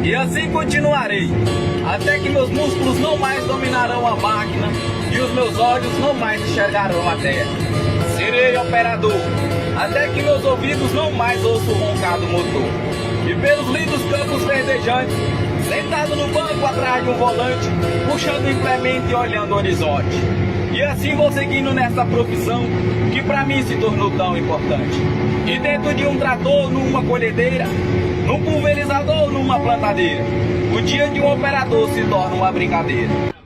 E assim continuarei, até que meus músculos não mais dominarão a máquina e os meus olhos não mais enxergarão a terra. Serei operador, até que meus ouvidos não mais ouçam o roncar do motor. E pelos lindos campos verdejantes, sentado no banco atrás de um volante, puxando o implemento e olhando o horizonte. E assim vou seguindo nessa profissão que pra mim se tornou tão importante. E dentro de um trator, numa colhedeira, num pulverizador, numa plantadeira, o dia de um operador se torna uma brincadeira.